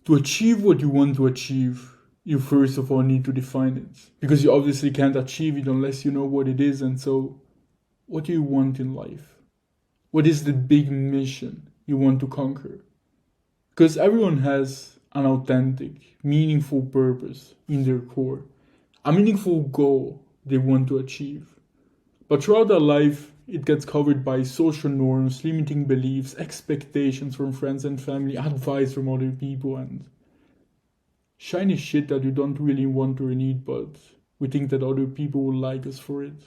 To achieve what you want to achieve, you first of all need to define it. Because you obviously can't achieve it unless you know what it is. And so, what do you want in life? What is the big mission you want to conquer? Because everyone has an authentic, meaningful purpose in their core, a meaningful goal they want to achieve. But throughout their life, it gets covered by social norms, limiting beliefs, expectations from friends and family, advice from other people, and shiny shit that you don't really want or need, but we think that other people will like us for it.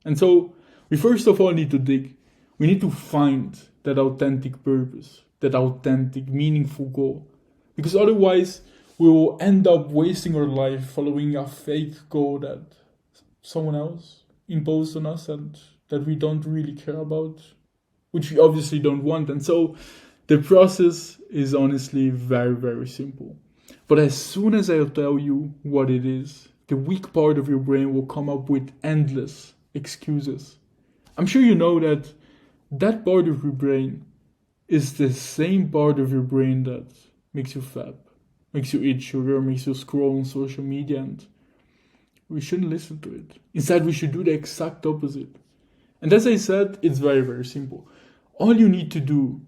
And so, we first of all need to dig. We need to find that authentic purpose, that authentic, meaningful goal. Because otherwise, we will end up wasting our life following a fake goal that someone else imposed on us and that we don't really care about, which we obviously don't want. And so, the process is honestly very, very simple. But as soon as I tell you what it is, the weak part of your brain will come up with endless excuses. I'm sure you know that that part of your brain is the same part of your brain that makes you fat, makes you eat sugar, makes you scroll on social media, and we shouldn't listen to it. Instead, we should do the exact opposite. And as I said, it's very, very simple. All you need to do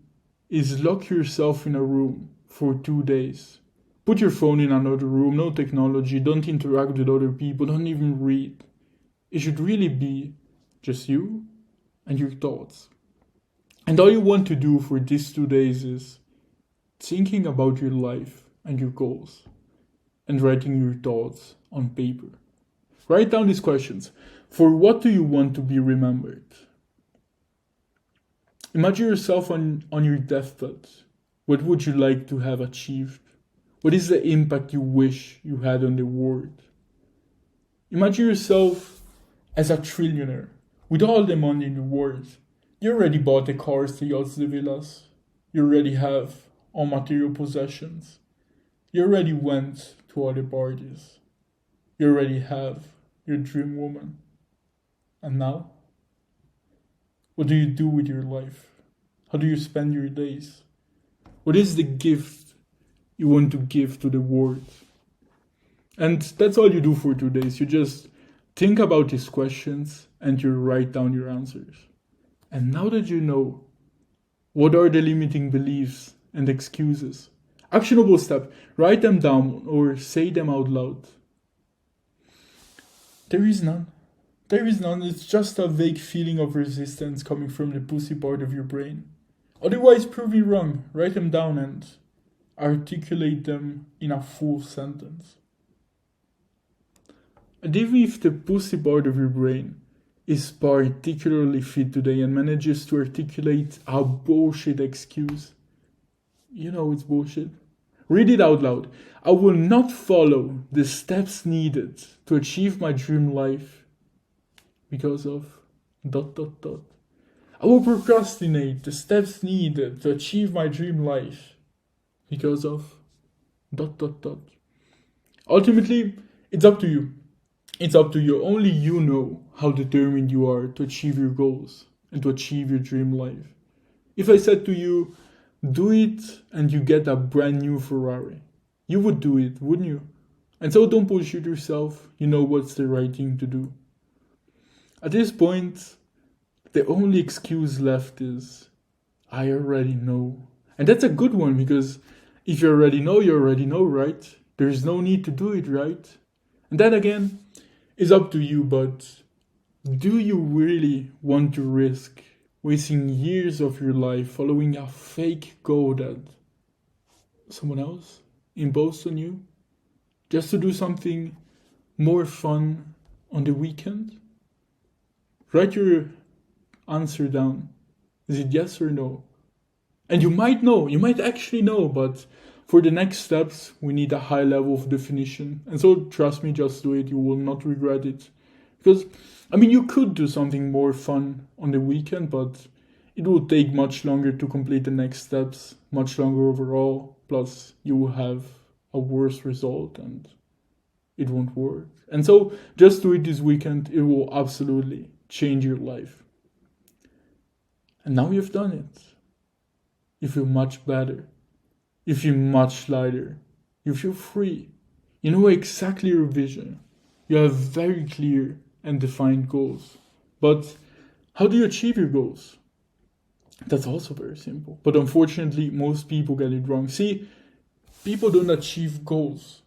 is lock yourself in a room for 2 days. Put your phone in another room, no technology, don't interact with other people, don't even read. It should really be just you and your thoughts. And all you want to do for these 2 days is thinking about your life and your goals and writing your thoughts on paper. Write down these questions. For what do you want to be remembered? Imagine yourself on your deathbed. What would you like to have achieved? What is the impact you wish you had on the world? Imagine yourself as a trillionaire with all the money in the world. You already bought the cars, the yachts, the villas. You already have all material possessions. You already went to all the parties. You already have your dream woman. And now? What do you do with your life? How do you spend your days? What is the gift you want to give to the world? And that's all you do for 2 days. You just think about these questions and you write down your answers. And now that you know what are the limiting beliefs and excuses, actionable step, write them down or say them out loud. There is none. There is none. It's just a vague feeling of resistance coming from the pussy part of your brain. Otherwise, prove me wrong. Write them down and articulate them in a full sentence. And even if the pussy part of your brain is particularly fit today and manages to articulate a bullshit excuse, you know it's bullshit. Read it out loud. I will not follow the steps needed to achieve my dream life because of ... I will procrastinate the steps needed to achieve my dream life because of ... Ultimately, it's up to you. It's up to you. Only you know how determined you are to achieve your goals and to achieve your dream life. If I said to you, do it and you get a brand new Ferrari, you would do it, wouldn't you? And so don't bullshit yourself. You know what's the right thing to do. At this point, the only excuse left is, I already know. And that's a good one because if you already know, right? There's no need to do it, right? And that again is up to you, but do you really want to risk wasting years of your life following a fake goal that someone else imposed on you just to do something more fun on the weekend? Write your answer down. Is it yes or no? And you might know, you might actually know, but for the next steps, we need a high level of definition. And so trust me, just do it. You will not regret it. Because, you could do something more fun on the weekend, but it will take much longer to complete the next steps, much longer overall. Plus, you will have a worse result and it won't work. And so just do it this weekend. It will absolutely change your life. And now you've done it. You feel much better. You feel much lighter. You feel free. You know exactly your vision. You have very clear and defined goals. But how do you achieve your goals? That's also very simple. But unfortunately, most people get it wrong. See, people don't achieve goals.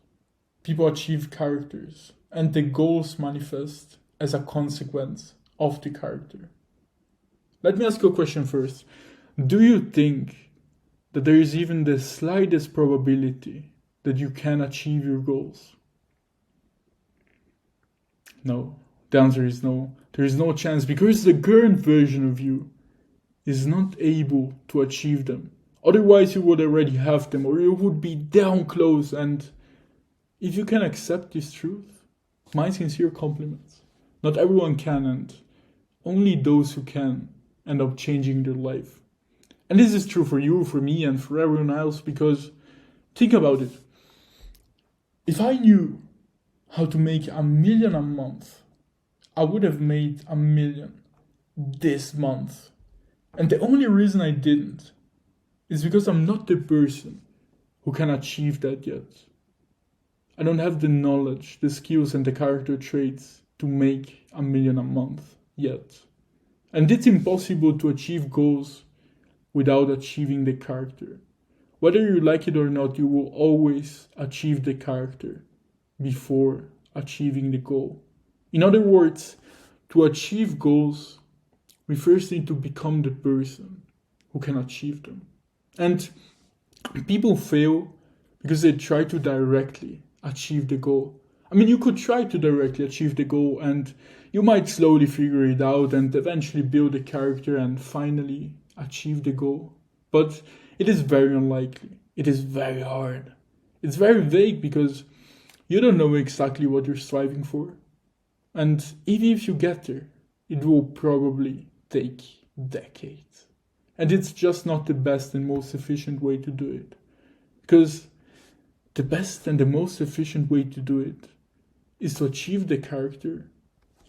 People achieve characters. And the goals manifest as a consequence of the character. Let me ask you a question first. Do you think that there is even the slightest probability that you can achieve your goals? No. The answer is no. There is no chance because the current version of you is not able to achieve them. Otherwise, you would already have them, or you would be down close. And if you can accept this truth, my sincere compliments. Not everyone can, and only those who can end up changing their life. And this is true for you, for me, and for everyone else, because think about it. If I knew how to make $1 million a month, I would have made $1 million this month. And the only reason I didn't is because I'm not the person who can achieve that yet. I don't have the knowledge, the skills, and the character traits to make $1 million a month yet. And it's impossible to achieve goals without achieving the character. Whether you like it or not, you will always achieve the character before achieving the goal. In other words, to achieve goals, we first need to become the person who can achieve them. And people fail because they try to directly achieve the goal. I mean, you could try to directly achieve the goal and you might slowly figure it out and eventually build a character and finally achieve the goal. But it is very unlikely. It is very hard. It's very vague because you don't know exactly what you're striving for. And even if you get there, it will probably take decades. And it's just not the best and most efficient way to do it. Because the best and the most efficient way to do it is to achieve the character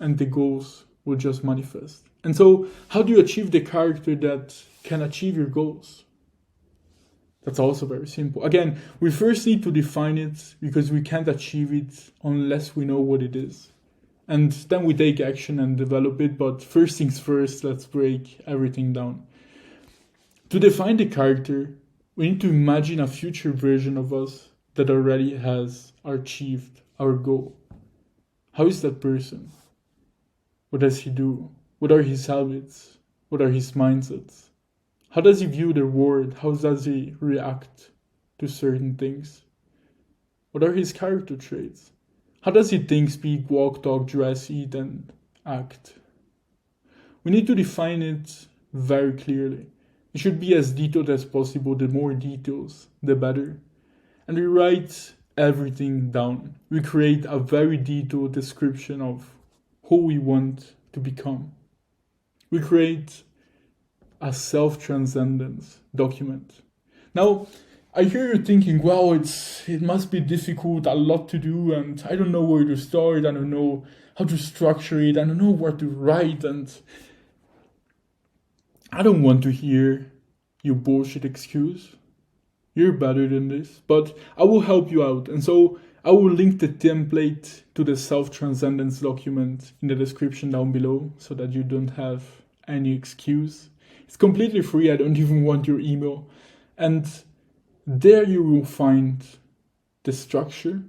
and the goals will just manifest. And so, how do you achieve the character that can achieve your goals? That's also very simple. Again, we first need to define it because we can't achieve it unless we know what it is. And then we take action and develop it, but first things first, let's break everything down. To define the character, we need to imagine a future version of us that already has achieved our goal. How is that person? What does he do? What are his habits? What are his mindsets? How does he view the world? How does he react to certain things? What are his character traits? How does he think, speak, walk, talk, dress, eat, and act? We need to define it very clearly. It should be as detailed as possible. The more details, the better. And we write everything down. We create a very detailed description of who we want to become. We create a self-transcendence document. Now, I hear you thinking, wow, it must be difficult, a lot to do, and I don't know where to start, I don't know how to structure it, I don't know where to write, and I don't want to hear your bullshit excuse. You're better than this, but I will help you out. And so I will link the template to the self-transcendence document in the description down below so that you don't have any excuse. It's completely free, I don't even want your email. And there you will find the structure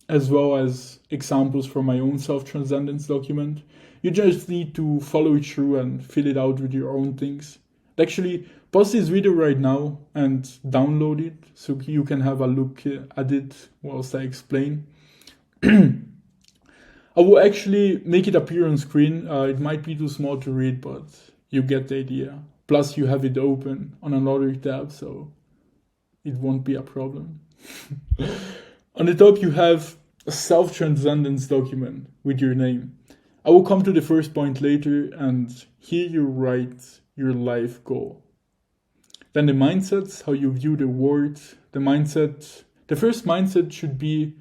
as well as examples from my own self-transcendence document. You just need to follow it through and fill it out with your own things. Actually, pause this video right now and download it so you can have a look at it whilst I explain. I will actually make it appear on screen. It might be too small to read, but you get the idea. Plus you have it open on another tab, so it won't be a problem. On the top you have a self-transcendence document with your name. I will come to the first point later, and here you write your life goal. Then the mindsets, how you view the world. The first mindset should be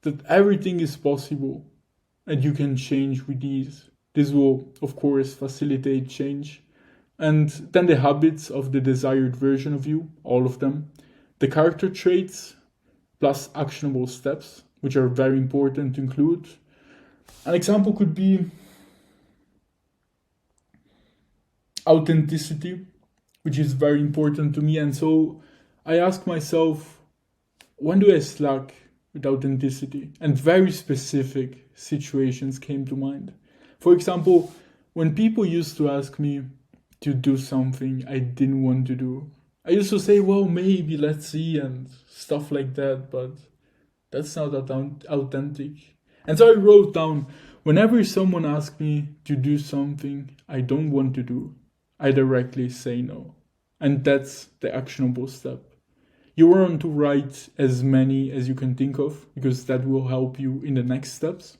that everything is possible and you can change with ease. This will, of course, facilitate change. And then the habits of the desired version of you, all of them. The character traits, plus actionable steps, which are very important to include. An example could be authenticity, which is very important to me. And so I ask myself, when do I slack with authenticity? And very specific situations came to mind. For example, when people used to ask me to do something I didn't want to do, I used to say, well, maybe, let's see, and stuff like that, but that's not authentic. And so I wrote down, whenever someone asks me to do something I don't want to do, I directly say no. And that's the actionable step. You want to write as many as you can think of, because that will help you in the next steps.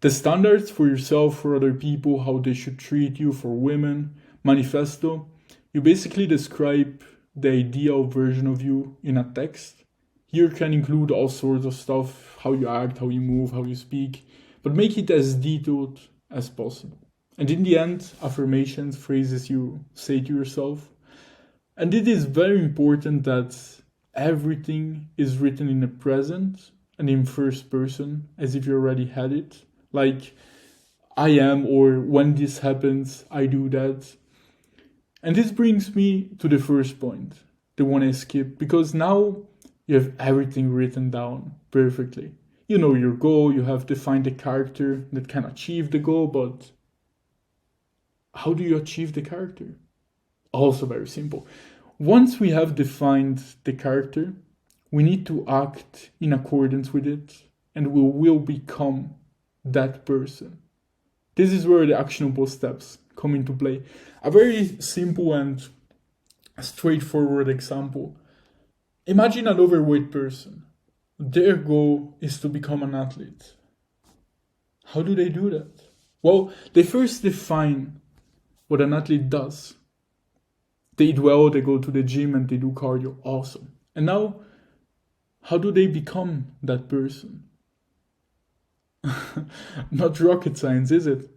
The standards for yourself, for other people, how they should treat you, for women, manifesto. You basically describe the ideal version of you in a text. Here can include all sorts of stuff, how you act, how you move, how you speak, but make it as detailed as possible. And in the end, affirmations, phrases you say to yourself. And it is very important that everything is written in the present and in first person, as if you already had it. Like, I am, or when this happens, I do that. And this brings me to the first point, the one I skipped, because now you have everything written down perfectly. You know your goal, you have defined a character that can achieve the goal, but how do you achieve the character? Also very simple. Once we have defined the character, we need to act in accordance with it, and we will become that person. This is where the actionable steps come into play. A very simple and straightforward example. Imagine an overweight person. Their goal is to become an athlete. How do they do that? Well, they first define what an athlete does. They eat well, they go to the gym, and they do cardio. Awesome. And now, how do they become that person? Not rocket science, is it?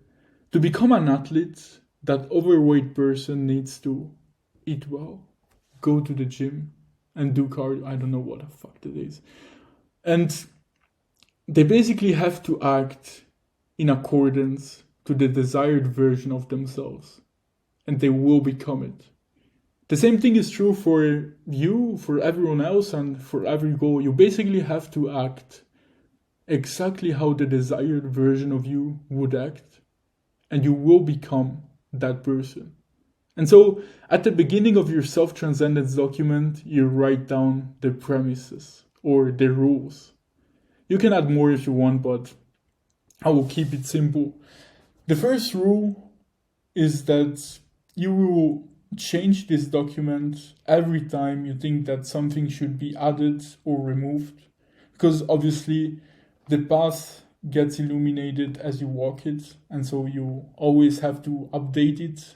To become an athlete, that overweight person needs to eat well, go to the gym, and do cardio. I don't know what the fuck that is. And they basically have to act in accordance to the desired version of themselves. And they will become it. The same thing is true for you, for everyone else, and for every goal. You basically have to act exactly how the desired version of you would act, and you will become that person. And so, at the beginning of your self-transcendence document, you write down the premises or the rules. You can add more if you want, but I will keep it simple. The first rule is that you will change this document every time you think that something should be added or removed, because obviously the path gets illuminated as you walk it, and so you always have to update it.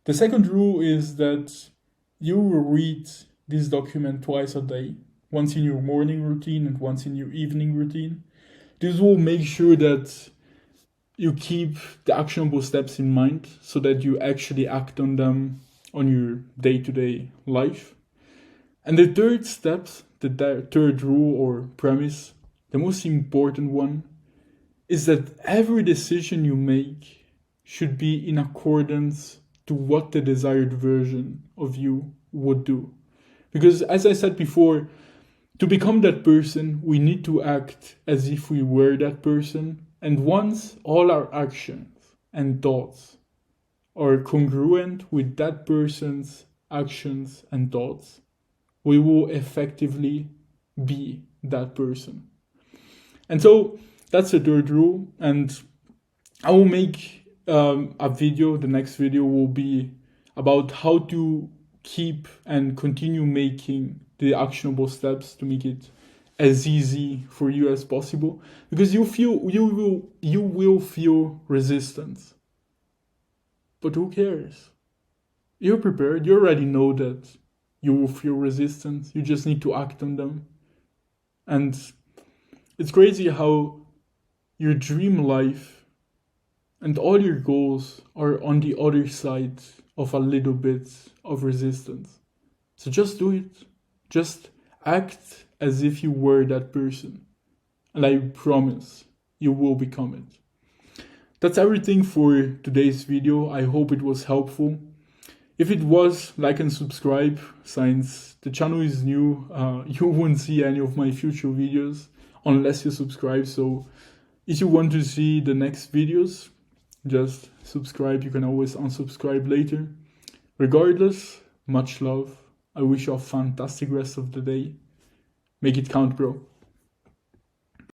The second rule is that you will read this document twice a day, once in your morning routine and once in your evening routine. This will make sure that you keep the actionable steps in mind so that you actually act on them on your day-to-day life. And the third step, the third rule or premise, the most important one, is that every decision you make should be in accordance to what the desired version of you would do. Because as I said before, to become that person, we need to act as if we were that person. And once all our actions and thoughts are congruent with that person's actions and thoughts, we will effectively be that person. And so that's the third rule. And I will make a video. The next video will be about how to keep and continue making the actionable steps to make it as easy for you as possible, because you will feel resistance. But who cares? You're prepared. You already know that you will feel resistance. You just need to act on them. And it's crazy how your dream life and all your goals are on the other side of a little bit of resistance. So just do it. Just act as if you were that person. And I promise you will become it. That's everything for today's video. I hope it was helpful. If it was, like and subscribe, since the channel is new. You won't see any of my future videos unless you subscribe. So if you want to see the next videos, just subscribe. You can always unsubscribe later. Regardless, much love. I wish you a fantastic rest of the day. Make it count, bro.